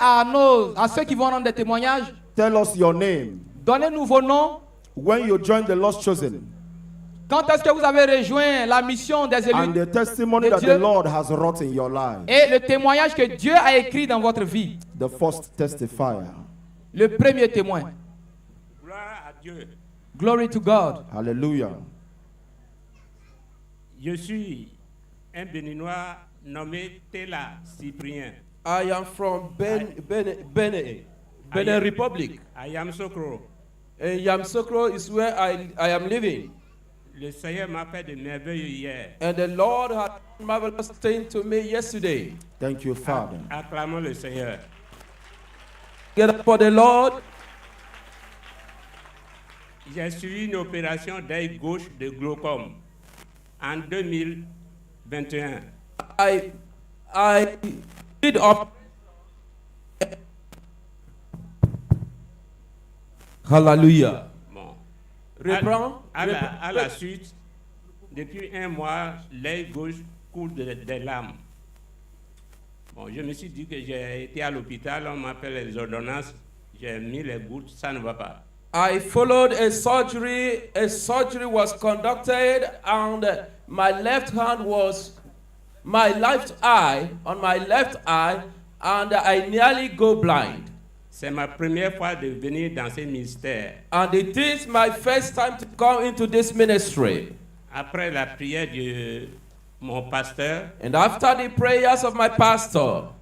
à ceux qui vont rendre des témoignages. Tell us your name. Donnez-nous vos noms. When you joined the Lost Chosen. Quand est-ce que vous avez rejoint la mission des élus? And the testimony de that Dieu, the Lord has wrought in your life. et le témoignage que Dieu a écrit dans votre vie. The first testifier. Le premier témoin. Gloire à Dieu. Glory to God. Hallelujah. Je suis un Béninois nommé Tela Cyprien. I am from Benin Republic. I am Sokro. And Yamoussoukro is where I am living. Le Seigneur m'a fait de merveilles hier. And the Lord had marvelous thing to me yesterday. Thank you, Father. Acclamons le Seigneur. Get up for the Lord. J'ai suivi une opération d'œil gauche de glaucome en 2021. I did up. Hallelujah. Bon. Reprends. À la suite, depuis un mois, l'œil gauche coule des larmes. Bon, je me suis dit que j'ai été à l'hôpital, on m'appelle les ordonnances, j'ai mis les gouttes, ça ne va pas. I followed a surgery. A surgery was conducted, and my left eye, and I nearly go blind. C'est ma première fois de venir dans ce ministère. And it is my first time to come into this ministry. Après la prière de mon pasteur, And after the prayers of my pastor,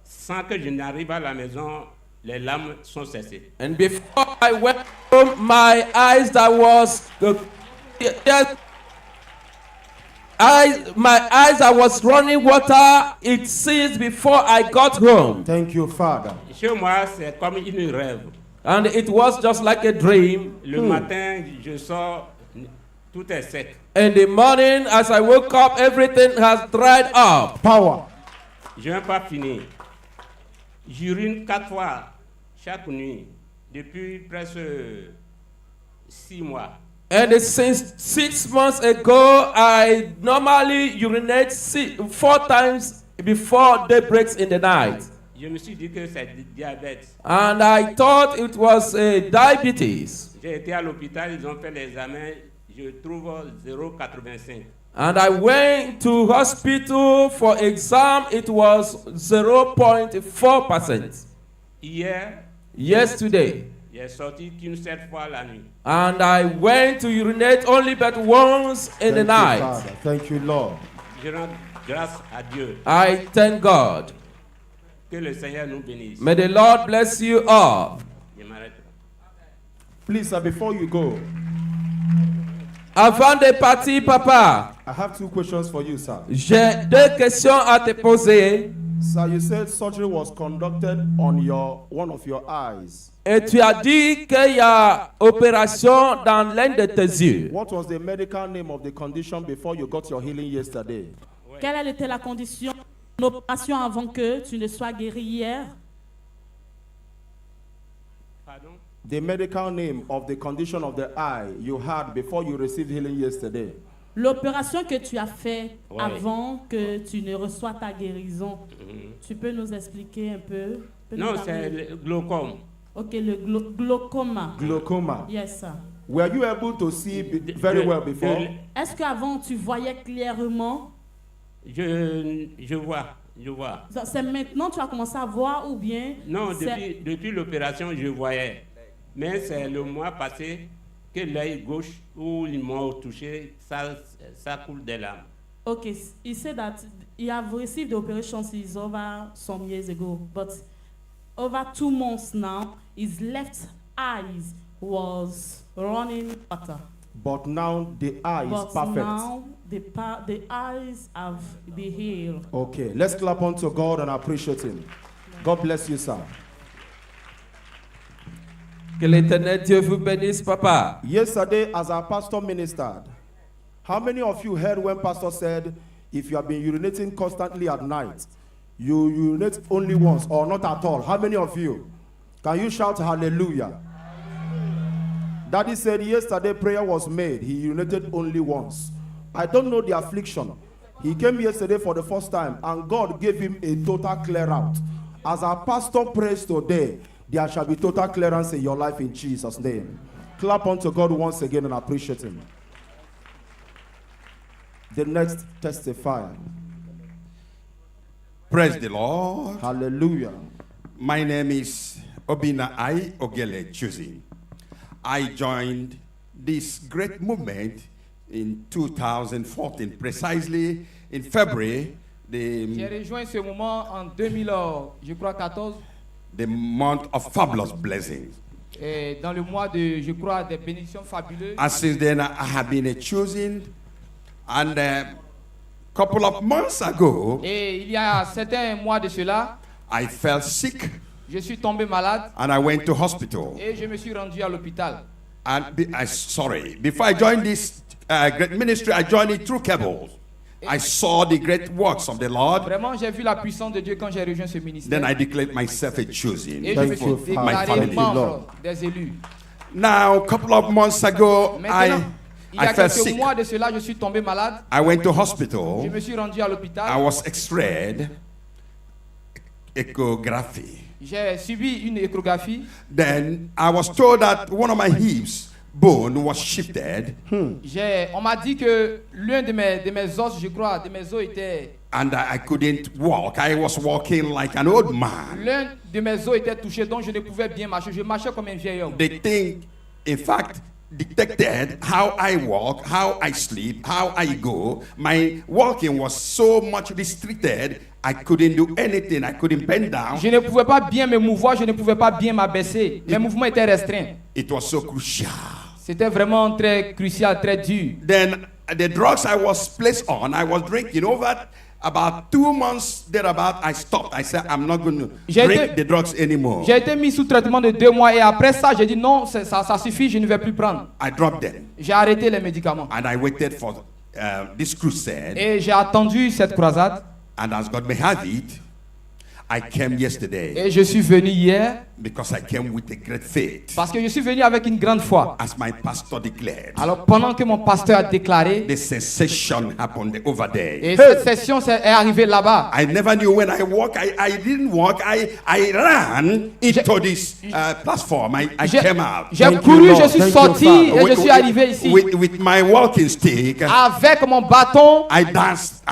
sans que je n'arrive à la maison, les larmes sont cessées. and before I went home, my eyes that was running water, it ceased before I got home. Thank you, Father. Chez moi, c'est comme une rêve. And it was just like a dream. Le matin, je sors, tout est sec. In the morning, as I woke up, everything has dried up. Power. Je n'ai pas fini. J'urine 4 fois chaque nuit depuis presque 6 mois. And since 6 months ago, I normally urinate 4 times before day breaks in the night. Je me suis dit que c'est du diabète. And I thought it was diabetes. J'ai été à l'hôpital, ils ont fait l'examen, je trouve 0,85. And I went to hospital for exam. It was 0.4%. Hier, Yesterday. j'ai sorti qu'une seule fois la nuit. And I went to urinate only but once in the Thank you, night. Father. Thank you, Lord. Je rends grâce à Dieu. I thank God. Que le Seigneur nous bénisse. May the Lord bless you all. Je m'arrête. Please, sir, before you go, Avant de partir, papa, I have 2 questions for you, sir. j'ai 2 questions à te poser. Sir, you said surgery was conducted on one of your eyes. Et tu as dit qu'il y a opération dans l'un de tes yeux. What was the medical name of the condition before you got your healing yesterday? Quelle était la condition d'une opération avant que tu ne sois guéri hier? Pardon? The medical name of the condition of the eye you had before you received healing yesterday. L'opération que tu as fait Ouais. avant que tu ne reçois ta guérison, tu peux nous expliquer un peu? Non, c'est le glaucome. Ok, le glaucome. Glaucoma. Yes, sir. Were you able to see very well before? Est-ce qu'avant tu voyais clairement? Je vois. C'est maintenant que tu as commencé à voir ou bien? Non, c'est- depuis l'opération, je voyais. Mais c'est le mois passé que l'œil gauche où ils m'ont touché, ça coule des larmes. Okay, he said that he have received the operation since over some years ago, but over 2 months now, his left eyes was running water. But now the eye is But perfect. now the eyes have been healed. Okay, let's clap unto God and appreciate Him. God bless you, sir. Que l'Éternel Dieu vous bénisse, papa. Yesterday, as our pastor ministered, how many of you heard when pastor said, if you have been urinating constantly at night, you urinate only once or not at all? How many of you? Can you shout hallelujah? Daddy said yesterday prayer was made. He urinated only once. I don't know the affliction. He came yesterday for the first time and God gave him a total clear out. As our pastor prays today, there shall be total clearance in your life in Jesus' name. Clap unto God once again and appreciate him. The next testifier. Praise the Lord. Hallelujah. My name is Obina I Ogele Chuzi. I joined this great movement in 2014, precisely in February, J'ai rejoint ce moment en 2014, the month of fabulous blessings. dans le mois de, je crois, des bénédictions fabuleuses. And since then, I have been chosen. And a couple of months ago, Et il y a certains mois de cela, I fell sick je suis tombé malade and I went to hospital. et je me suis rendu à l'hôpital. And before I joined this great ministry, I joined it through cables. I saw the great works of the Lord. Vraiment, j'ai vu la puissance de Dieu quand j'ai rejoint ce ministère. Then I declared myself a chosen Et je me Thank you, suis Father. déclaré Thank you, membre Lord. des élus. Now, a couple of months ago, Maintenant, il y I a fell quelques sick. mois de cela, je suis tombé malade. I went to Je hospital. me suis rendu à I l'hôpital. was x-rayed, echography. J'ai subi une échographie. Then I was told that one of my hips bone was shifted, On m'a dit que l'un de mes os, je crois, de mes os était... and I couldn't walk. I was walking like an old man. L'un de mes os était touché, donc je ne pouvais bien marcher. Je marchais comme un vieil homme. The thing, in fact, detected how I walk, how I sleep, how I go. My walking was so much restricted, I couldn't do anything. I couldn't bend down. Je ne pouvais pas bien me mouvoir, je ne pouvais pas bien m'abaisser. Mes mouvements étaient restreints. It was so crucial. C'était vraiment très crucial, très dur. Then the drugs I was placed on, I was drinking over about 2 months thereabout. I stopped. I said, I'm not going to drink the drugs anymore. J'ai été mis sous traitement de 2 mois et après ça, j'ai dit non, ça suffit, je ne vais plus prendre. I dropped them. J'ai arrêté les médicaments. And I waited for this crusade. Et j'ai attendu cette croisade. And as God may have it, I came yesterday Et je suis venu hier because I came with a great faith. parce que je suis venu avec une grande foi. As my pastor declared, Alors pendant que mon pasteur a déclaré, the sensation happened over there. et cette session est arrivée là-bas. I never knew when I walk. I didn't walk. I ran into this platform. I came out. J'ai Thank you, couru, Lord. je suis Thank you, sorti Father. et je suis arrivé ici. With my walking stick, Avec mon bâton, I danced.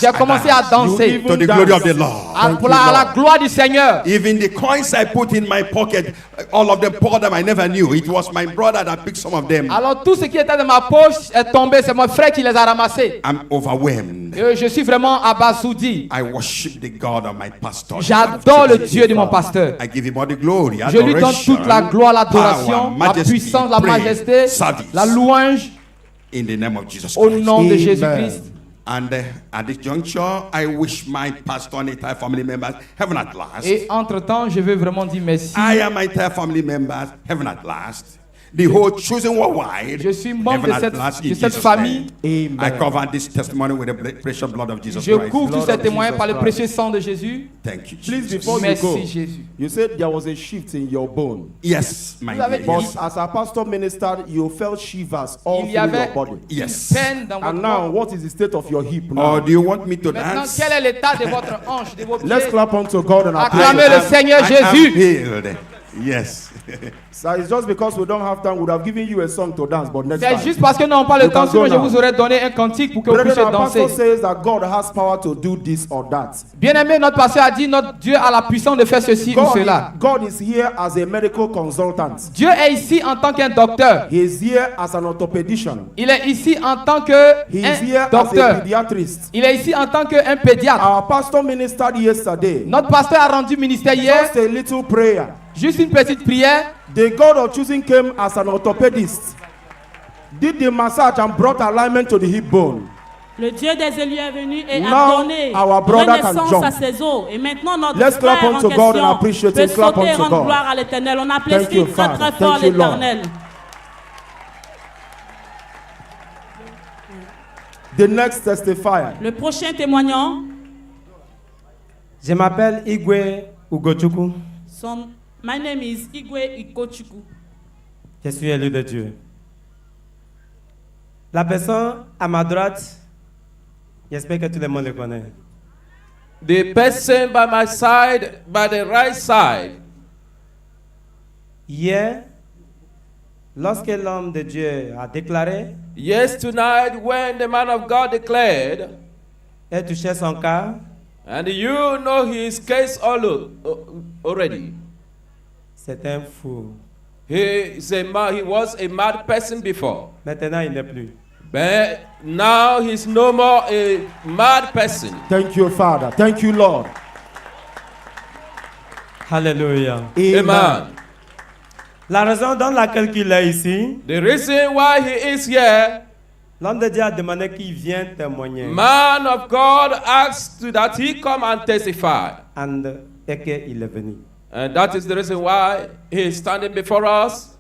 j'ai commencé à danser to the glory of the Lord. à la gloire du Seigneur. Even the coins I put in my pocket, all of them poured them. I never knew. It was my brother that picked some of them. Alors tout ce qui était dans ma poche est tombé, c'est mon frère qui les a ramassés. I'm overwhelmed. Et je suis vraiment abasourdi. I worship the God of my pastor. J'adore le Dieu de mon pasteur. I give him all the glory, Je lui donne adoration, toute la gloire, l'adoration, power, la majesty, puissance, la praise, majesté, service, la louange in the name of Jesus au Christ. nom de Amen. Jésus-Christ. And at this juncture, I wish my pastor and entire family members heaven at last. Et entre-temps, je veux vraiment dire merci. I am my entire family members heaven at last. The whole chosen worldwide. Je suis membre de heaven at last in cette Jesus' famille. name. Amen. I cover this testimony with the precious blood of Jesus Je Christ. couvre tous Lord ces of témoins Jesus par le Christ. précieux sang de Jésus. Thank you, Please, Jesus. before you Merci go, Jésus. you said there was a shift in your bone. Yes, my Vous avez dear. But Yes. as a pastor ministered, you felt shivers all Il y through avait your body. Yes. peine dans votre And now, corps. what is the state of your hip Or now? do you want me to Maintenant, dance? quel est l'état de votre hanche, de vos Let's pieds? clap unto God and Acclamez appreciate. le Seigneur I am Jésus. healed. Yes. Sir, it's just because we don't have time, we would have given you a song to dance, but next C'est time. juste parce que nous n'avons pas le You temps, can sinon go je now. vous aurais donné un cantique pour que vous Brethren, puissiez our pastor danser. says that God has power to do this or that. Bien-aimé, notre pasteur a dit notre Dieu a la puissance de faire ceci ou cela. God is here as a medical consultant. Dieu est ici en tant qu'un docteur. He is here as an orthopedician. Il est ici en tant He is here qu'un as a docteur. pediatrist. Il est ici en tant qu'un pédiatre. Our pastor ministered yesterday. Notre pasteur a rendu ministère hier. Just a little prayer. Juste une petite prière. The God of choosing came as an orthopedist, did the massage and brought alignment to the hip bone. Le Dieu des élus est venu et Now, a donné our brother can renaissance jump. à ses os. Et maintenant, notre Let's clap frère en unto God and question appreciate peut him. Clap sauter et unto rendre God. gloire à l'Éternel. On Thank you, applaudit très Father. très fort Thank you, Lord. l'Éternel. The next testifier. Le prochain témoignant, Je m'appelle Igwe Ugochukwu. my name is Igwe Ikochukwu. Je suis élu de Dieu. La personne à ma droite, j'espère que tout le monde le connaît. the person by my side, by the right side. Hier, lorsque l'homme de Dieu a déclaré Yes, tonight when the man of God declared, et touché son cas, and you know his case already. c'est un fou. He was a mad person before. Maintenant, il n'est plus. But now he's no more a mad person. Thank you, Father. Thank you, Lord. Alléluia. Amen. La raison dans laquelle il est ici, The reason why he is here, l'homme de Dieu a demandé qu'il vienne témoigner. man of God asked that he come and testify. Et qu'il est venu. And that is the reason why he is standing before us.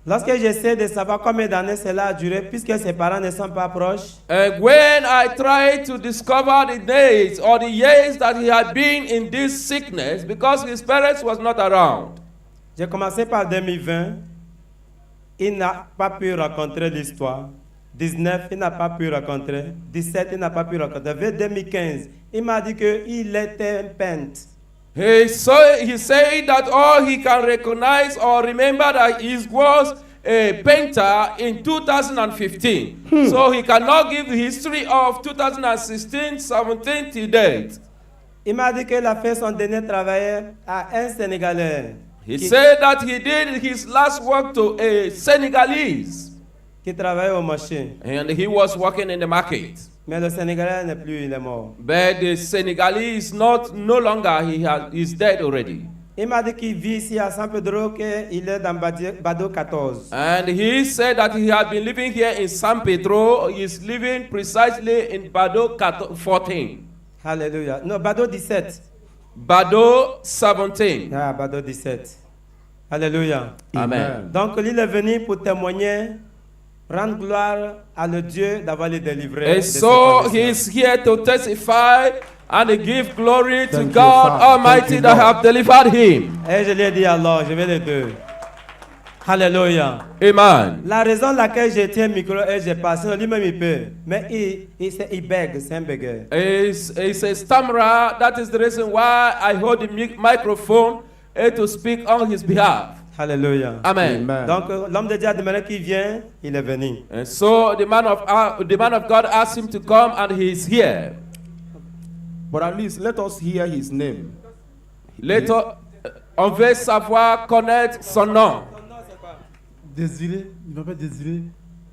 Lorsque j'essaie de savoir combien d'années cela a duré, puisque ses parents ne sont pas proches, And when I tried to discover the days or the years that he had been in this sickness, because his parents was not around. j'ai commencé par 2020. Il n'a pas pu rencontrer l'histoire. 19, il n'a pas pu rencontrer. 17, il n'a pas pu rencontrer. Vers 2015, il m'a dit qu'il était un peintre. He said that all he can recognize or remember that he was a painter in 2015. So he cannot give the history of 2016, 17 to date. Il m'a dit qu'il a fait son dernier travail à un Sénégalais He said that he did his last work to a Senegalese. qui travaille au marché. And he was working in the market. Mais le Sénégalais n'est plus, il est mort. But the Senegalese is no longer, he's dead already. Il m'a dit qu'il vit ici à San Pedro, qu'il est dans Bado 14. And he said that he had been living here in San Pedro. He's living precisely in Bado 14. Alléluia. Non, Bado 17. Bado 17. Ah, Bado 17. Alléluia. Amen. Donc, il est venu pour témoigner, rendre gloire à le Dieu d'avoir les délivré. And so he's here to testify and give glory to Thank you, God Father. Almighty Thank you, that Lord. have delivered him. Et je lui ai dit alors, je vais les deux. Alléluia. Amen. La raison laquelle j'ai tiens le micro et j'ai passé, lui-même il peut. Mais il bègue, c'est un bégueur. He's a stammerer. That is the reason why I hold the microphone to speak on his behalf. Alléluia. Amen. Amen. Donc l'homme de Dieu a demandé qu'il vienne, il est venu. And so the man of God asked him to come, and he is here. But at least let us hear his name. Later, on veut savoir connaître son nom. Désiré, il m'appelle Désiré.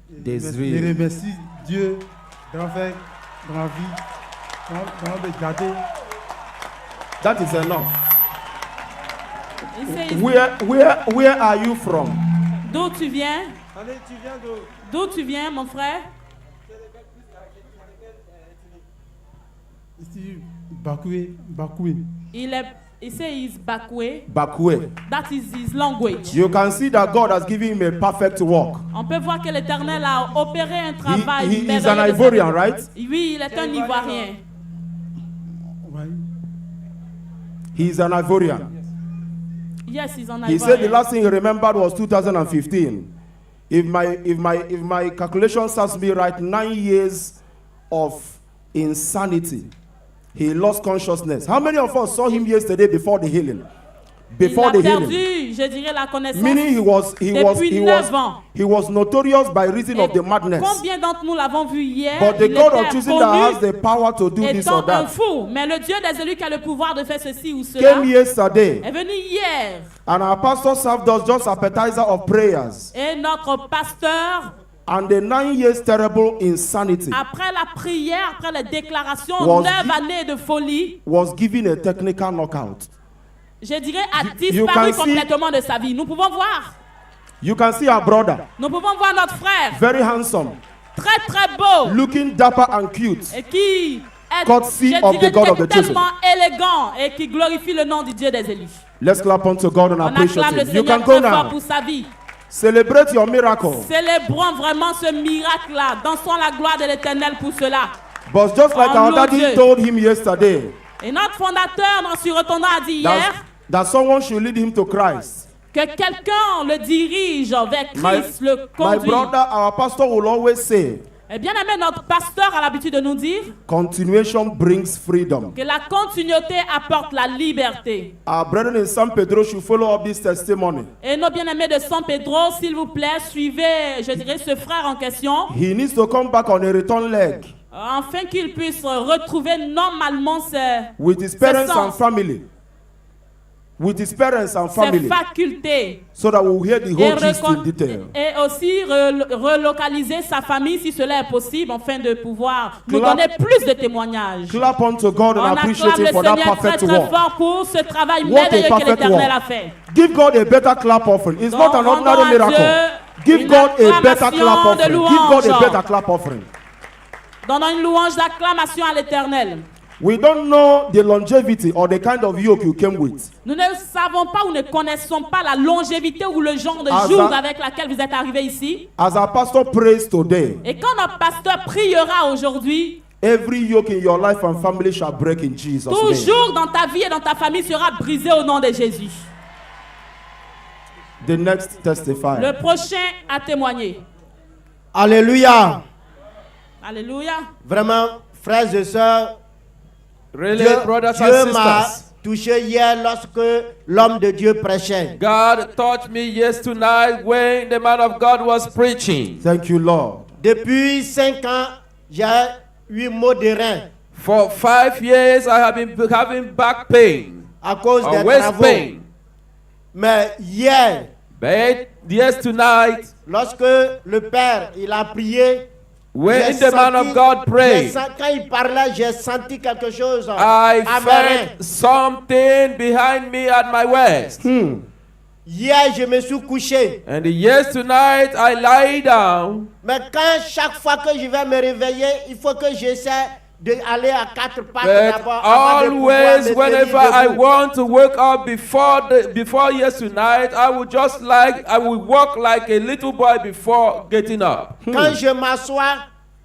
Désiré. Je remercie Dieu d'avoir fait dans ma vie, d'avoir me gardé. That is enough. Il sait Where are you from? d'où tu viens. Allez, tu viens d'où? D'où tu viens, mon frère? Ici, Bakoué. He says he's Bakwe. Bakwe. That is his language. You can see that God has given him a perfect work. On peut voir que l'Éternel a opéré un travail. He is merveilleux an de sa Ivorian, vie. right? Oui, il est un Ivoirien. Ouais. He is an Ivorian. Yes, he's an He said the Ivorian. last thing he remembered was 2015. If my calculation serves me right, 9 years of insanity. He lost consciousness. How many of us saw him yesterday before the healing? Before Il the a healing. perdu, je dirais, la connaissance. Meaning Depuis 9 ans. he was notorious by reason Et of the madness. combien d'entre nous l'avons vu hier? But the Il God était of choosing that has connu the power to do this or étant un that fou. Mais le Dieu des élus qui a le pouvoir de faire ceci ou cela came yesterday, est venu hier. and our pastor served us just appetizer of prayers. Et notre pasteur, And the 9 years terrible insanity après la prière, après les déclarations, Was 9 gi- années de folie, was given a technical knockout. je dirais, a You disparu can see- complètement de sa vie. Nous pouvons voir. You can see our brother, Nous pouvons voir notre frère, very handsome, très très beau, looking dapper and cute. et qui est, Courtesy je of the dirais, God of the chosen. tellement élégant et qui glorifie le nom du Dieu des élus. Let's clap unto God and On appreciate acclame le him. You Seigneur can go très fort now. pour sa vie. Celebrate your miracle. Célébrons vraiment ce miracle-là. Dansons la gloire de l'Éternel pour cela. But just like En our louant daddy Dieu. told him yesterday, Et notre fondateur, dans ce retournant, a dit that, hier that someone should lead him to Christ. que quelqu'un le dirige vers My, Christ, le my conduit. brother, our pastor will always say, Et bien aimé, notre pasteur a l'habitude de nous dire continuation brings freedom. que la continuité apporte la liberté. Our brethren in San Pedro should follow up this testimony. Et nos bien-aimés de San Pedro, s'il vous plaît, suivez, je dirais, ce frère en question, He needs to come back on a return leg afin qu'il puisse retrouver normalement ses with his parents sens. and family. With his parents and ses family. facultés. So that we'll hear the Et, whole gist in detail. et aussi relocaliser sa famille si cela est possible, afin de pouvoir nous Clap. donner plus de témoignages. Clap unto God On and appreciate acclame him le for that Seigneur très perfect très work. fort pour ce travail What a merveilleux que perfect l'Éternel work. a fait. Give God a better clap offering. It's Donc, not an ordinary rendons à miracle. Dieu Give une God a better acclamation clap de offering. Give God a louange. better clap offering. Donnons une louange d'acclamation à l'Éternel. We don't know the longevity or the kind of yoke you came with. Nous ne savons pas ou ne connaissons pas la longévité ou le genre de As jour a- avec laquelle vous êtes arrivés ici. As our pastor prays today, Et quand notre pasteur priera aujourd'hui, every yoke in your life and family shall break in Jesus' name. toujours dans ta vie et dans ta famille sera brisé au nom de Jésus. The next testifier. Le prochain à témoigner. Alléluia. Alléluia. Vraiment, frères et sœurs, Really, Dieu, brothers Dieu and m'a sisters. touché hier lorsque l'homme de Dieu prêchait. God touched me yesterday when the man of God was preaching. Thank you, Lord. Depuis 5 ans, j'ai eu maux de rein For 5 years, I have been having back pain à cause or des waist travaux. pain. Mais hier, But yes, tonight, lorsque le Père il a prié, when j'ai the man of God prayed, quand il parlait, j'ai senti quelque chose I à mes reins. felt something behind me at my waist. Hier, je me suis couché. And yes, tonight, I lie down. Mais quand chaque fois que je vais me réveiller, il faut que j'essaie d'aller à 4 pattes But d'abord avant de pouvoir always, me whenever tenir I debout. want to wake up before yes tonight, I will walk like a little boy before getting up. Quand je m'assois,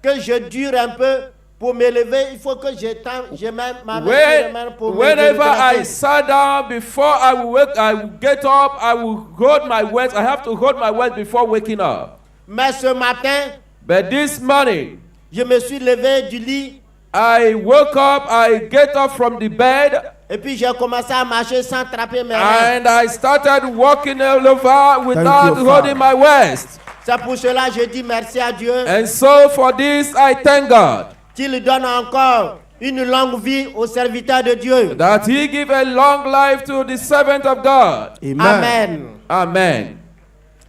que je dure un peu pour me lever, il faut que je mette ma main sur les mains pour me Whenever I redresser. sat down before I will get up, I will hold my waist. I have to hold my waist before waking up. Mais ce matin, But this morning, je me suis levé du lit I woke up, I get up from the bed, et puis j'ai commencé à marcher sans trapper mes reins. and I started walking all over without you, holding my waist. C'est pour cela que je dis merci à Dieu And so for this, I thank God qu'il donne encore une longue vie aux serviteurs de Dieu. that He give a long life to the servant of God. Amen. Amen. Amen.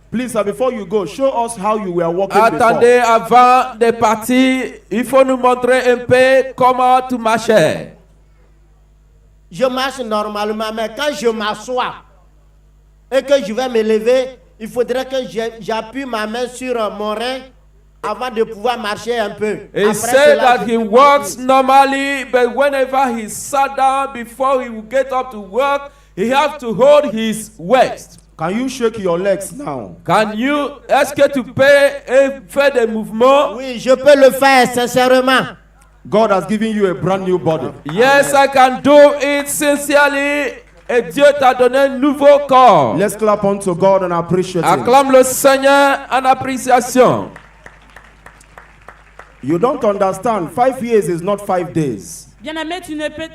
Please, sir, before you go, show us how you were walking before. Attendez, avant de partir, il faut nous montrer un peu comment tu marchais. Je marche normalement, mais quand je m'assois et que je vais me lever, il faudrait que j'appuie ma main sur mon rein avant de pouvoir marcher un peu. He Après said cela, that je he peux works marcher. normally, but whenever he sat down before he would get up to work, he have to hold his waist. Can you shake your legs now? Est-ce que tu peux faire des mouvements? Oui, je peux le faire sincèrement. God has given you a brand new body. Yes, I can do it sincerely. Et Dieu t'a donné un nouveau corps. Let's clap unto God and appreciate Him. Acclame le Seigneur en appréciation. You don't understand. 5 years is not 5 days. Bien-aimé,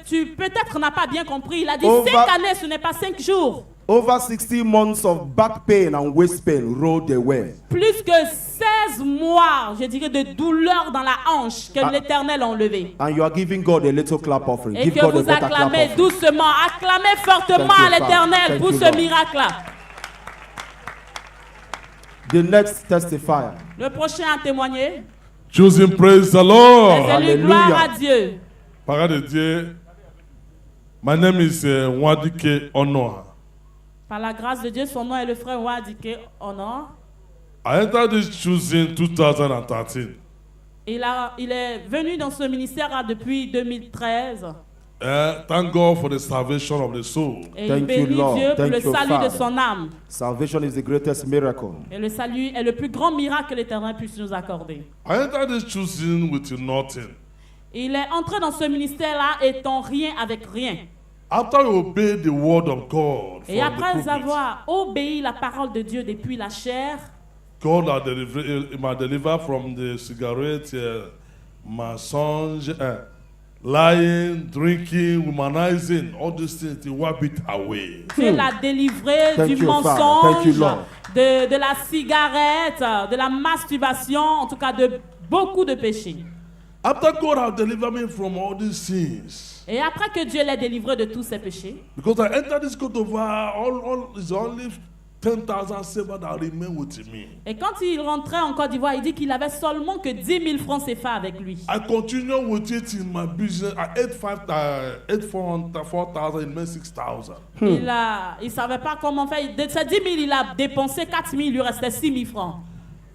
tu peut-être n'as pas bien compris. Il a dit Over- 5 années, ce n'est pas 5 jours. Over 60 months of back pain and waist pain rolled away. Plus que 16 mois, je dirais, de douleur dans la hanche que l'Éternel a enlevé. And you are giving God a little clap offering. Et Give que God a vous better clap acclamez offering. doucement, acclamez fortement Thank you, à l'Éternel Father. pour Thank ce you, Lord. miracle-là. The next testifier. Le prochain à témoigner, Choosing praise the les Lord. élus, Hallelujah. gloire à Dieu. Parole de Dieu. My name is Nwadike Onoa. Par la grâce de Dieu, son nom est le frère Wadike Honor. I entered this choosing 2013. Il est venu dans ce ministère depuis 2013 Thank God for the salvation of the soul. et il Thank you, bénit Lord. Dieu pour Thank le you, salut Father. de son âme. Salvation is the greatest miracle. Et le salut est le plus grand miracle que l'Éternel puisse nous accorder. I entered this choosing with nothing. Il est entré dans ce ministère-là étant rien avec rien. After we obeyed the word of God Et from the après pulpit, avoir obéi la parole de Dieu depuis la chair, God m'a délivré from the cigarette, massage, lying, drinking, womanizing, all these things, He wipe it away. Dieu l'a délivré Thank du you, Father. mensonge, Thank you, Lord. de la cigarette, de la masturbation, en tout cas de beaucoup de péchés. After God has delivered me from all these things, Et après que Dieu l'ait délivré de tous ces péchés, because I entered this Côte d'Ivoire, all is only 10,000 silver that remain with me. et quand il rentrait en Côte d'Ivoire, il dit qu'il avait seulement que 10 000 francs CFA avec lui. I continue with it in my business. I ate 4,000, it meant 6,000. Il savait pas comment faire. De ces 10 000, il a dépensé 4 000, il lui restait 6 000 francs.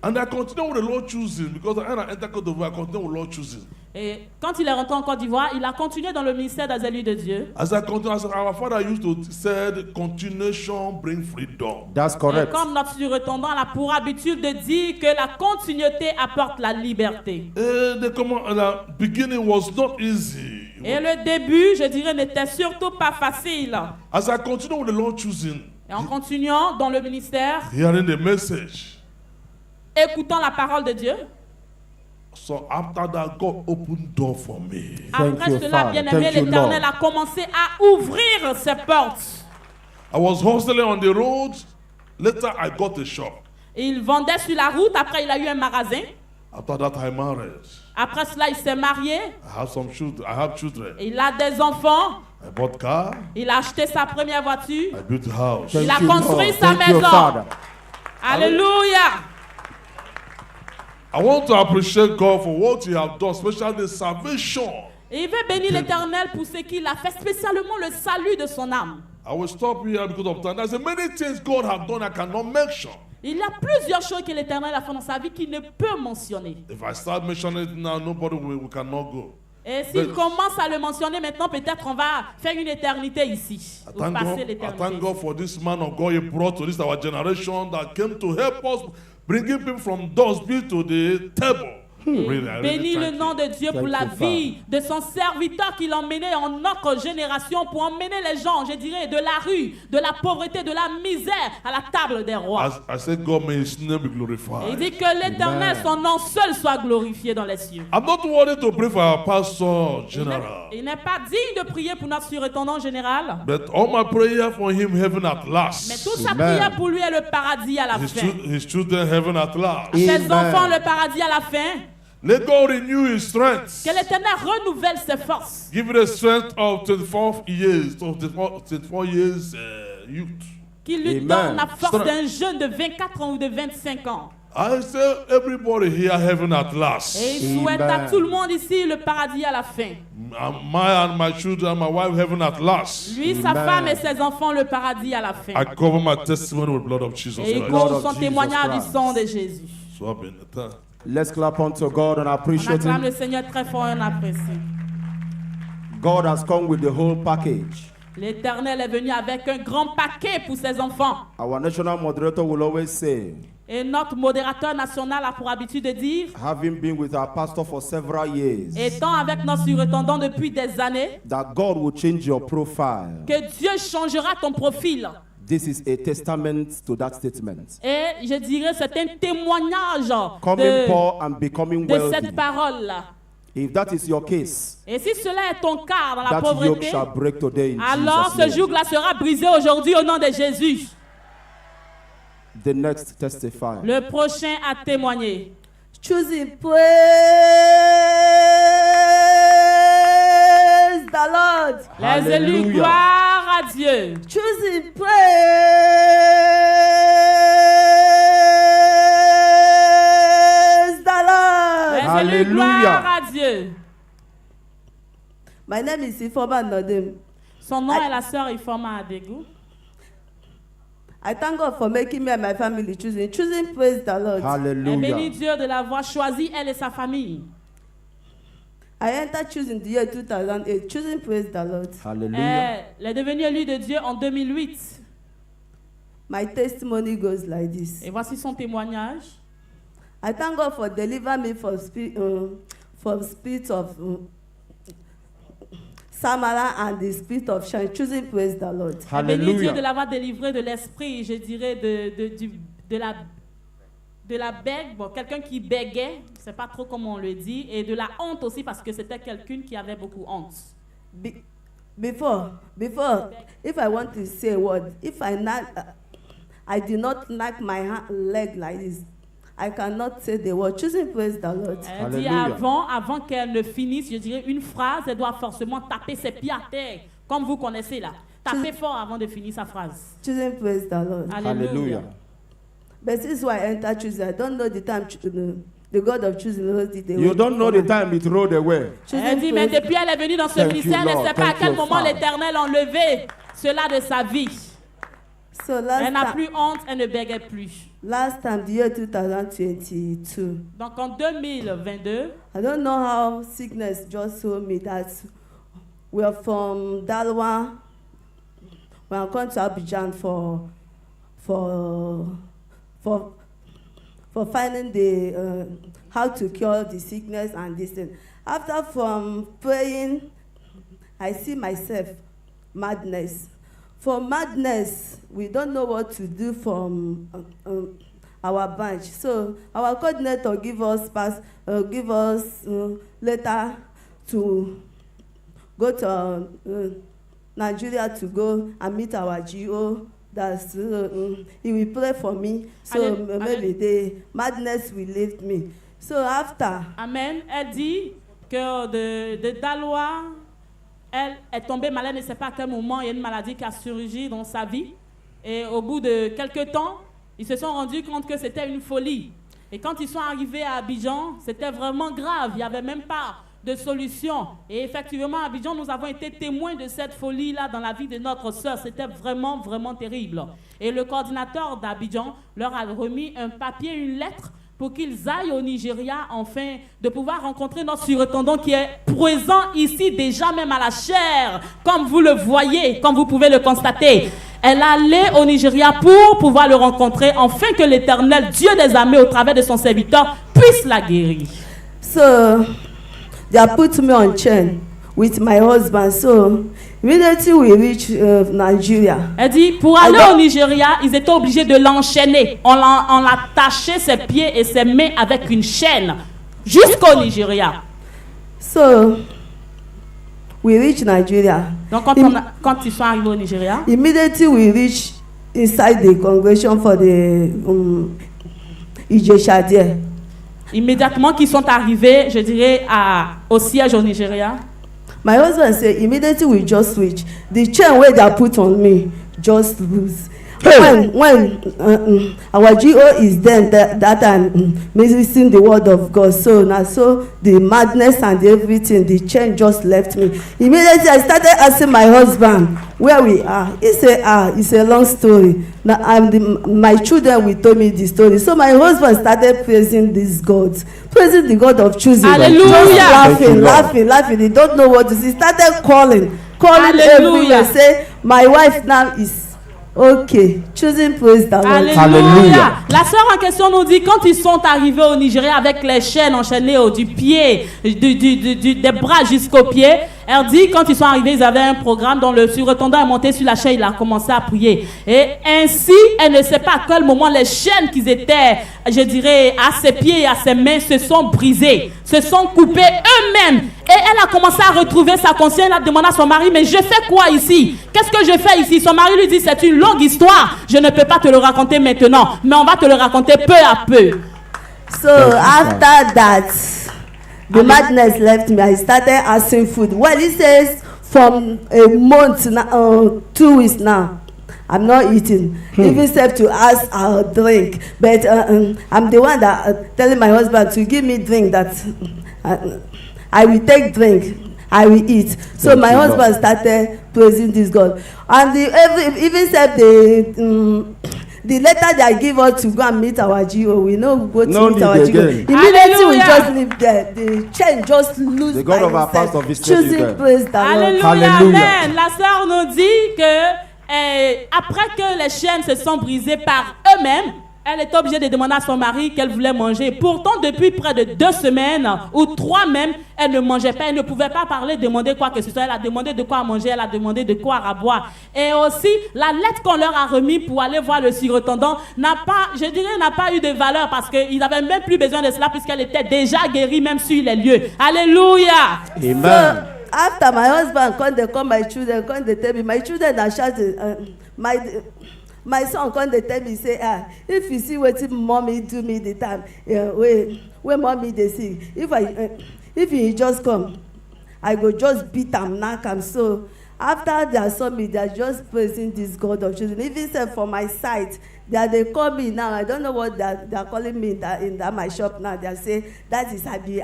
And I continue with the Lord choosing, because when I enter Côte d'Ivoire, I continue with the Lord choosing. Et quand il est rentré en Côte d'Ivoire, il a continué dans le ministère des élus de Dieu. As I continue, as our father used to say, continuation bring freedom. That's Et correct. comme notre surintendant a pour habitude de dire que la continuité apporte la liberté. The beginning was not easy. Et le début, je dirais, n'était surtout pas facile. As I continue with the Lord choosing, Et en continuant dans le ministère, hearing the message, écoutant la parole de Dieu, so after that, God opened door for me. après you, cela, Father. bien-aimé, Thank you, l'Éternel Lord. a commencé à ouvrir ses portes. I was hustling on the road. Later, I got a shop. Il vendait sur la route, après il a eu un magasin. After that, I married. Après cela, il s'est marié. I have some children. I have children. Il a des enfants. I bought car. Il a acheté sa première voiture. I built a house. Il a Thank you, construit Lord. sa Thank you, maison. Father. Alléluia. I want to appreciate God for what He has done, especially the salvation. Et il veut bénir l'Éternel pour ce qu'il a fait, spécialement le salut de son âme. I will stop here because of time. There's many things God has done I cannot mention. Il y a plusieurs choses que l'Éternel a fait dans sa vie qu'il ne peut mentionner. If I start mentioning it now, we cannot go. Et s'il commence à le mentionner maintenant, peut-être on va faire une éternité ici. Ou passer I thank l'éternité. God for this man of God He brought to this our generation that came to help us, bringing people from Dosby to the table. Really, I really Bénis le thank nom you. de Dieu pour Thank la you, vie de son serviteur qu'il a emmené en notre génération pour emmener les gens, je dirais, de la rue, de la pauvreté, de la misère à la table des rois. I said, God may His name be Et il glorified. dit que l'Éternel, son nom seul, soit glorifié dans les cieux. I'm not worried to pray for our pastor general, Il n'est pas digne de prier pour notre surintendant général, but all my prayer for him, heaven at mais last. toute sa Amen. prière pour lui est le paradis à la fin. His children, heaven at last. Ses Amen. enfants, le paradis à la fin. Let God renew His strength. Que l'Éternel renouvelle ses forces. Give it the strength of 24 years, of 24 years youth. Qu'il lui Amen. donne la force Strength. d'un jeune de 24 ans ou de 25 ans. I say everybody here heaven at last. Et il souhaite à Amen. tout le monde ici le paradis à la fin. My children, my wife heaven at last. Lui, sa Amen. femme et ses enfants le paradis à la fin. I cover my testimony with the blood of Jesus Et il Christ. Lord couvre of son Jesus témoignage du Christ. sang de Jésus. So I've been Let's clap unto God and On appreciate acclame le Him. Seigneur très fort et on apprécie. God has come with the whole package. L'Éternel est venu avec un grand paquet pour ses enfants. Our national moderator will always say, Et notre modérateur national a pour habitude de dire, having been with our pastor for several years, étant avec notre surintendant depuis des années, that God will change your profile. que Dieu changera ton profil. This is a testament to that statement. Et je dirais c'est un témoignage Coming poor and becoming de wealthy. cette parole-là. If that is your case, Et si cela est ton cas dans la that yoke pauvreté, shall break today in alors Jesus' ce name. joug-là sera brisé aujourd'hui au nom de Jésus. The next testifier. Le prochain à témoigner. Choosing praise the Lord. Les élus, Alléluia. gloire à Dieu. Choosing praise the Lord. Les élus, Alléluia. gloire à Dieu. My name is Ifoma Nodem. Son nom est la sœur Ifoma Adegu. I thank God for making me and my family choosing praise the Lord. Elle bénit Hallelujah. Dieu de l'avoir choisi, elle et sa famille. I entered choosing the year 2008, choosing praise the Lord. Hallelujah. Elle est devenue élue de Dieu en 2008. My testimony goes like this. Et voici son témoignage. I thank God for delivering me from spirit of Samara and the spirit of shine, choosing praise the Lord. Elle bénit Dieu de Hallelujah. l'avoir délivré de l'esprit, je dirais, de la bègue, bon, quelqu'un qui bégait, je ne sais pas trop comment on le dit, et de la honte aussi parce que c'était quelqu'un qui avait beaucoup honte. Before, if I want to say a word, if I do not knock my leg like this, I cannot say the word. Choosing praise the Lord. Elle dit avant qu'elle ne finisse, je dirais une phrase, elle doit forcément taper ses pieds à terre, comme vous connaissez là. Taper fort avant de finir sa phrase. Choosing praise the Lord. Alléluia. But this is why I enter choosing. I don't know the time the God of choosing knows the way. You don't know the time it rolled away. Elle dit, mais depuis elle est venue dans ce ministère, elle ne sait pas à quel moment l'Éternel a enlevé cela de sa vie. So elle n'a plus honte, elle ne bégait plus. Last time, the year 2022. Donc en 2022. I don't know how sickness just told me that we are from Dalwa. We are going to Abidjan for finding the how to cure the sickness and this thing. After from praying, I see myself madness. For madness, we don't know what to do from our branch. So our coordinator give us letter to go to Nigeria to go and meet our GO. That's he will pray for me. So maybe the madness will lift me. So after. Amen. Elle dit que de Daloa, elle est tombée malade, elle ne sait pas à quel moment, il y a une maladie qui a surgi dans sa vie. Et au bout de quelques temps, ils se sont rendus compte que c'était une folie. Et quand ils sont arrivés à Abidjan, c'était vraiment grave. Il n'y avait même pas de solution. Et effectivement, à Abidjan, nous avons été témoins de cette folie-là dans la vie de notre sœur. C'était vraiment, vraiment terrible. Et le coordinateur d'Abidjan leur a remis un papier, une lettre, pour qu'ils aillent au Nigeria, afin de pouvoir rencontrer notre surintendant qui est présent ici, déjà même à la chair, comme vous le voyez, comme vous pouvez le constater. Elle allait au Nigeria pour pouvoir le rencontrer, afin que l'Éternel, Dieu des armées, au travers de son serviteur, puisse la guérir. So, they put me on chain with my husband. So, immediately we reach Nigeria. Elle dit, pour aller au Nigeria, ils étaient obligés de l'enchaîner. On l'attachait ses pieds et ses mains avec une chaîne jusqu'au Nigeria. So, we reach Nigeria. Donc quand ils sont arrivés au Nigeria, immediately we reach inside the congregation for the Ijesha there. Immédiatement qu'ils sont arrivés, je dirais, au siège au Nigeria. My husband said, immediately we just switch. The chain where they put on me just loose. Hey. When our GO is then that I'm missing the word of God. So now, so the madness and everything, the chain just left me. Immediately I started asking my husband where we are. He said, it's a long story. Now my children will tell me the story. So my husband started praising this God, praising the God of choosing. Hallelujah. Just laughing. He don't know what to say. He started calling everywhere. Say, my wife now is okay, choosing praise the Lord. Alléluia. La sœur en question nous dit, quand ils sont arrivés au Nigeria avec les chaînes enchaînées du pied, des bras jusqu'aux pieds, elle dit, quand ils sont arrivés, ils avaient un programme dont le surintendant est monté sur la chaîne, il a commencé à prier. Et ainsi, elle ne sait pas à quel moment les chaînes qui étaient, je dirais, à ses pieds et à ses mains se sont brisées, se sont coupées eux-mêmes. Et elle a commencé à retrouver sa conscience. Elle a demandé à son mari, mais je fais quoi ici? Qu'est-ce que je fais ici? Son mari lui dit, c'est une longue histoire. Je ne peux pas te le raconter maintenant, mais on va te le raconter peu à peu. So after that, the madness left me. I started asking food. Well, he says from a month now, 2 weeks now, I'm not eating. Even said to ask a drink, but I'm the one that telling my husband to give me drink that I will take drink. I will eat. So my husband started praising this God, and even said the letter they give us to go and meet our GO. We know we go to meet our GO. Immediately we just leave there. The chain just loose. The God of our pastor visited you praise the Lord. Alléluia. Amen. La sœur nous dit que après que les chaînes se sont brisées par eux-mêmes, Elle était obligée de demander à son mari qu'elle voulait manger. Pourtant, depuis près de 2 semaines ou 3 même, elle ne mangeait pas. Elle ne pouvait pas parler, demander quoi que ce soit. Elle a demandé de quoi manger, elle a demandé de quoi à boire. Et aussi, la lettre qu'on leur a remise pour aller voir le surintendant n'a pas eu de valeur parce qu'ils n'avaient même plus besoin de cela puisqu'elle était déjà guérie même sur les lieux. Alléluia. Amen. So, after my husband come, they call my children, come they tell me, my children are shouting, my son come they tell me, say, if you see wetin mommy do me the time, when mommy dey sick, if he just come, I go just beat am, knack am. So after they saw me, they are just praising this God of children. Even said for my site, they call me now. I don't know what they are calling me in that my shop now. They say that is I be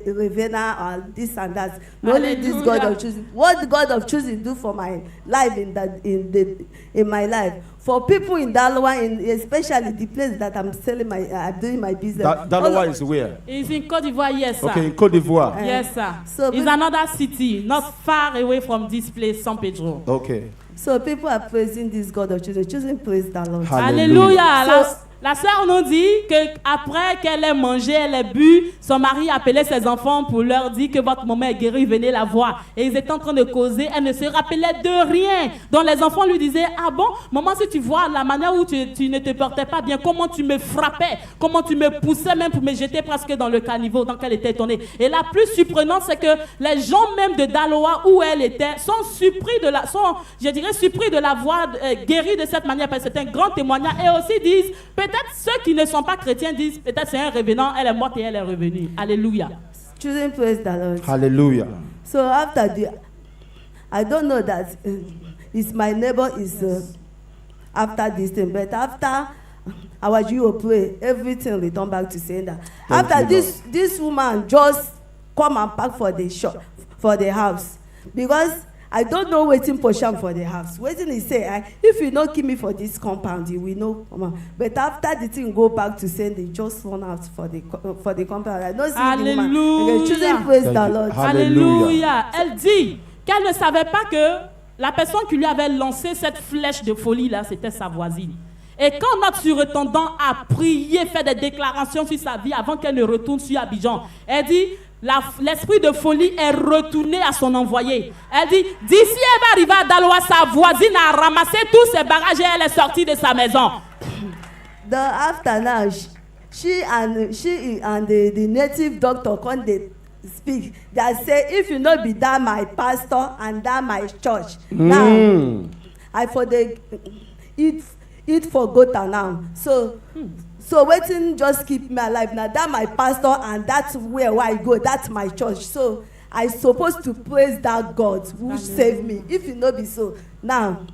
Ravenna or this and that. Only this God of choosing. What the God of choosing do for my life in my life? For people in Daloa, especially the place that I'm selling I'm doing my business. Daloa is where? It's in Côte d'Ivoire, yes, sir. Okay, in Côte d'Ivoire. Yes, sir. So it's another city, not far away from this place, San Pedro. Okay. So people are praising this God of choosing, praise the Lord. Alléluia. La sœur nous dit qu'après qu'elle ait mangé, elle ait bu, son mari appelait ses enfants pour leur dire que votre maman est guérie, venez la voir. Et ils étaient en train de causer, elle ne se rappelait de rien. Donc les enfants lui disaient, ah bon, maman, si tu vois la manière où tu ne te portais pas bien, comment tu me frappais, comment tu me poussais même pour me jeter presque dans le caniveau, donc elle était étonnée. Et la plus surprenante, c'est que les gens même de Daloa où elle était sont surpris de la voir guérie de cette manière, parce que c'est un grand témoignage. Et aussi disent, peut-être ceux qui ne sont pas chrétiens disent, peut-être c'est un revenant, elle est morte et elle est revenue. Alléluia. Choosing praise the Lord. Hallelujah. So after I don't know that it's my neighbor is after this thing, but after our Jew pray, everything return back to sender. After this woman just come and pack for the shop, for the house, because I don't know waiting for sham for the house. Waiting he say, if you don't keep me for this compound, you will know. But after the thing go back to send, they just run out for the compound. I don't see the woman. Choosing praise the Lord. Alléluia. Elle dit qu'elle ne savait pas que la personne qui lui avait lancé cette flèche de folie là, c'était sa voisine. Et quand notre surintendant a prié, fait des déclarations sur sa vie avant qu'elle ne retourne sur Abidjan, elle dit, l'esprit de folie est retourné à son envoyé. Elle dit, d'ici elle va arriver à Daloa, sa voisine a ramassé tous ses bagages et elle est sortie de sa maison. After now, she and the native doctor come they speak. They say, if you not be that my pastor and that my church, now I for the eat for gota now. So waiting just keep me alive now. That my pastor and that's where I go. That's my church. So I supposed to praise that God who saved me. If you know be so, now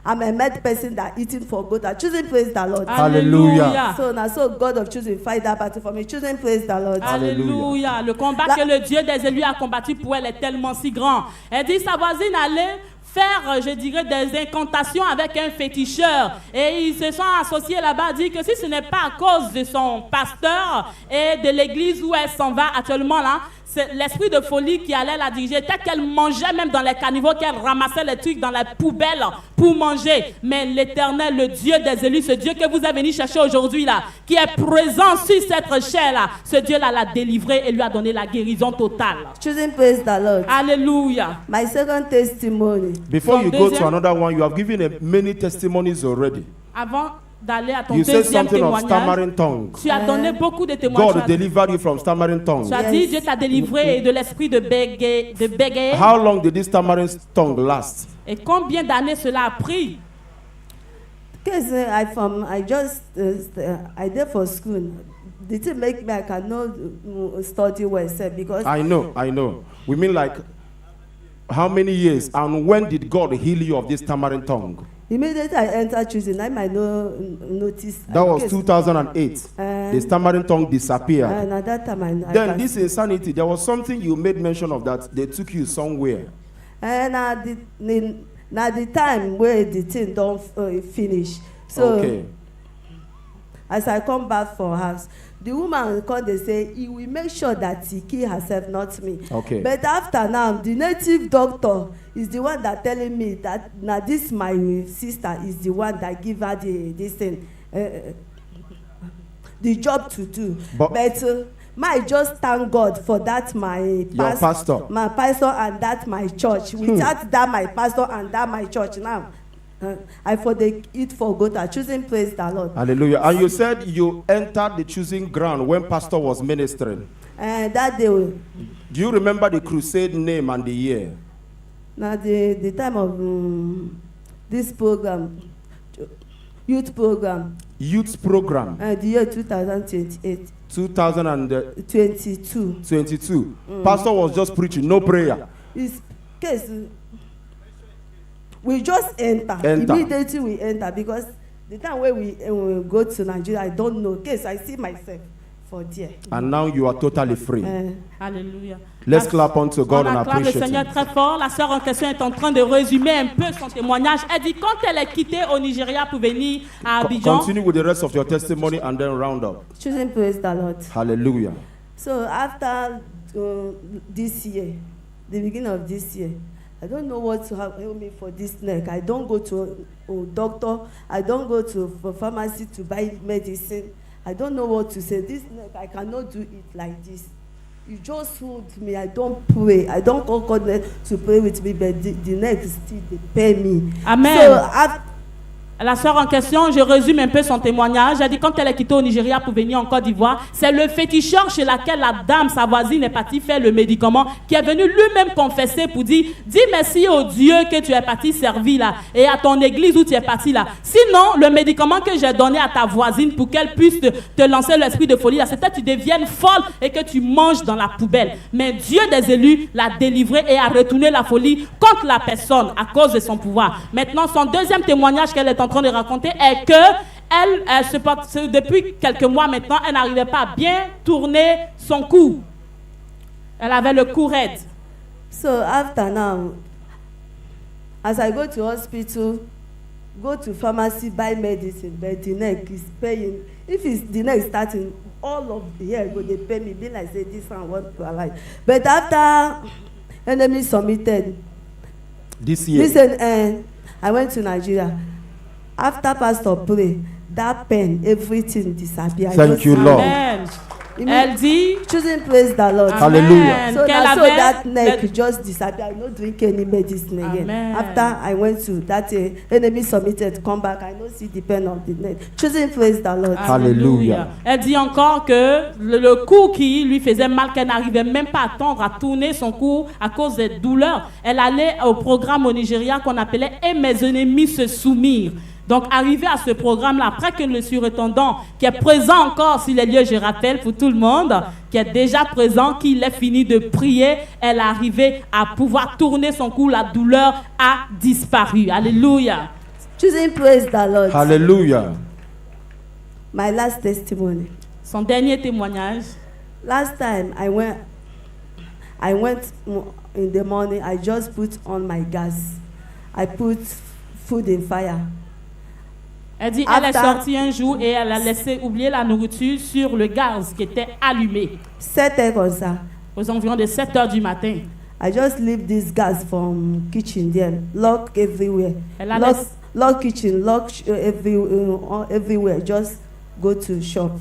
I'm a mad person that eating for gota. Choosing praise the Lord. Alléluia. So now so God of choosing fight that battle for me. Choosing praise the Lord. Alléluia. Le combat que le Dieu des élus a combattu pour elle est tellement si grand. Elle dit sa voisine allait faire, je dirais, des incantations avec un féticheur. Et ils se sont associés là-bas, dit que si ce n'est pas à cause de son pasteur et de l'église où elle s'en va actuellement là, c'est l'esprit de folie qui allait la diriger, tel qu'elle mangeait même dans les caniveaux, qu'elle ramassait les trucs dans la poubelle pour manger. Mais l'Éternel, le Dieu des élus, ce Dieu que vous avez venu chercher aujourd'hui là, qui est présent sur cette chair là, ce Dieu là l'a délivré et lui a donné la guérison totale. Choosing praise the Lord. Alléluia. My second testimony. Before you go to another one, you have given many testimonies already. Avant d'aller à ton you said deuxième something of témoignage, stammering tongue. tu as donné beaucoup de témoignages. God delivered you from stammering tongue. Tu as dit Dieu t'a délivré de l'esprit de bégayer. How long did this stammering tongue last? Et combien d'années cela a pris? Because I did for school. Did it make me I cannot study well, sir? Because I know. We mean like how many years and when did God heal you of this stammering tongue? Immediately I entered choosing, I might notice. That was 2008. The stammering tongue disappeared. And at that time, then this insanity, there was something you made mention of that they took you somewhere. And at the time where the thing don't finish. So okay. As I come back for house, the woman come they say he will make sure that he kill herself, not me. Okay. But after now, the native doctor is the one that telling me that now this my sister is the one that give her this thing. the job to do. But- I just thank God for that my pastor. my pastor and that my church. Without that my pastor and that my church now, I for the eat for good. I choosing praise the Lord. Hallelujah. And you said you entered the choosing ground when pastor was ministering. That day, Do you remember the crusade name and the year? now the time of this program, youth program, Youth program, the year 2028. 2022. 22. Pastor was just preaching, no prayer. It's case we just enter. Immediately we enter because the time where we go to Nigeria, I don't know. Case I see myself for there. And now you are totally free. Alléluia. Let's clap unto God On and acclame le appreciate Seigneur him. très fort. La sœur en question est en train de résumer un peu son témoignage. Elle dit quand elle est quittée au Nigeria pour venir à Abidjan. Continue with the rest of your testimony and then round up. Choosing praise the Lord. Hallelujah. So after this year, the beginning of this year, I don't know what to help me for this neck. I don't go to a doctor. I don't go to a pharmacy to buy medicine. I don't know what to say. This neck, I cannot do it like this. You just hold me. I don't pray. I don't call God to pray with me, but the neck still they pay me. Amen. So La sœur en question, je résume un peu son témoignage. Elle dit quand elle est quittée au Nigeria pour venir en Côte d'Ivoire, c'est le féticheur chez laquelle la dame, sa voisine, est partie faire le médicament, qui est venu lui-même confesser pour dire, dis merci au Dieu que tu es parti servir là, et à ton église où tu es parti là. Sinon, le médicament que j'ai donné à ta voisine pour qu'elle puisse te lancer l'esprit de folie là, c'était que tu deviennes folle et que tu manges dans la poubelle. Mais Dieu des élus l'a délivré et a retourné la folie contre la personne à cause de son pouvoir. Maintenant, son deuxième témoignage qu'elle est en train de raconter est que elle se porte, depuis quelques mois maintenant, elle n'arrivait pas à bien tourner son cou. Elle avait le cou raide. So after now, as I go to hospital, go to pharmacy, buy medicine, but the neck is paying. If it's the neck starting, all of the hair go they pay me. Be like say this one want to alive. But after enemy submitted this year, listen, I went to Nigeria. After pastor pray, that pain, everything disappeared. Thank you, Lord. Amen. Elle dit, choosing praise the Lord. Hallelujah. So Qu'elle now so avait that neck just disappeared. I no drink any medicine again. Amen. After I went to that enemy submitted, come back, I no see the pain of the neck. Choosing praise the Lord. Hallelujah. Elle dit encore que le cou qui lui faisait mal, qu'elle n'arrivait même pas à tendre, à tourner son cou à cause des douleurs. Elle allait au programme au Nigeria qu'on appelait « Et mes ennemis se soumirent ». Donc, arrivé à ce programme-là, après que le surintendant, qui est présent encore sur les lieux, je rappelle pour tout le monde, qui est déjà présent, qu'il ait fini de prier, elle est arrivée à pouvoir tourner son cou, la douleur a disparu. Alléluia. Choosing praise the Lord. Hallelujah. My last testimony. Son dernier témoignage. Last time I went in the morning, I just put on my gas. I put food in fire. Elle dit elle est sortie un jour et elle a laissé oublier la nourriture sur le gaz qui était allumé. 7 heures comme ça. Aux environs de 7 heures du matin. I just leave this gas from kitchen there. Lock everywhere. Lock kitchen, lock everywhere. Just go to shop.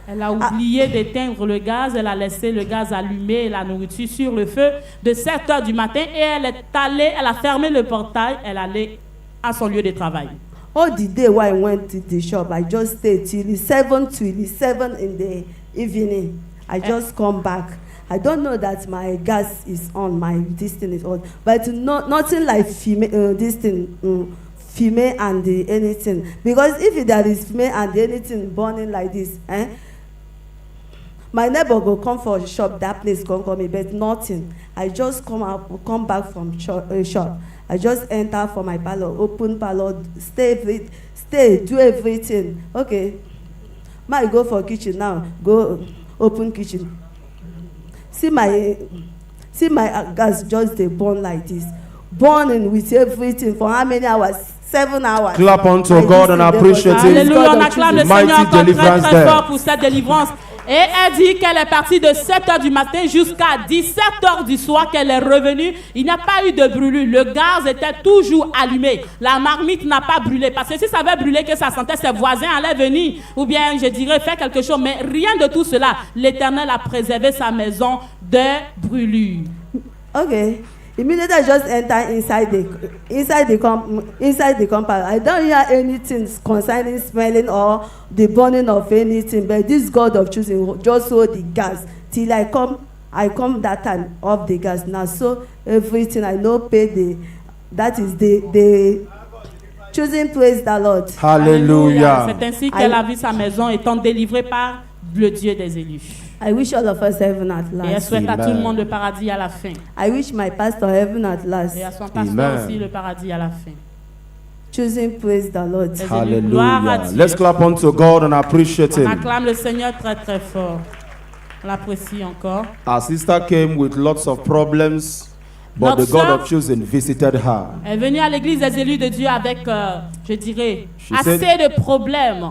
Elle a oublié d'éteindre le gaz, elle a laissé le gaz allumé et la nourriture sur le feu de 7 heures du matin et elle est allée, elle a fermé le portail, elle est allée à son lieu de travail. All the day while I went to the shop, I just stayed till 7 in the evening. I just come back. I don't know that my gas is on, my this thing is on, but nothing like this thing, female and the anything. Because if there is female and anything burning like this, my neighbor go come for a shop, that place come call me, but nothing. I just come back from shop. I just enter for my parlor, open parlor, stay, do everything. Okay, might go for kitchen now. Go open kitchen. See my gas just dey burn like this, burning with everything for how many hours? 7 hours. Clap unto God and appreciate Him. Alléluia, on acclame le Seigneur encore très très fort pour cette délivrance. Et elle dit qu'elle est partie de 7h du matin jusqu'à 17h du soir, qu'elle est revenue. Il n'y a pas eu de brûlure. Le gaz était toujours allumé. La marmite n'a pas brûlé. Parce que si ça avait brûlé, que ça sentait, ses voisins allaient venir. Ou bien, je dirais, faire quelque chose. Mais rien de tout cela. L'Éternel a préservé sa maison de brûlure. Okay. Immediately I just enter inside the compound. I don't hear anything concerning smelling or the burning of anything. But this God of choosing just hold the gas till I come that time off the gas. Now so everything I know pay that is the choosing, praise the Lord. Hallelujah. C'est ainsi qu'elle a vu sa maison étant délivrée par le Dieu des élus. I wish all of us heaven at last. Et elle souhaite à tout le monde le paradis à la fin. I wish my pastor heaven at last. Et à son pasteur aussi le paradis à la fin. Choosing, praise the Lord. Hallelujah. Let's clap unto God and appreciate On him. acclame le Seigneur très très fort. On l'apprécie encore. Our sister came with lots of problems, but the God of choosing visited her. Elle est venue à l'église des élus de Dieu avec, je dirais, She assez said- de problèmes.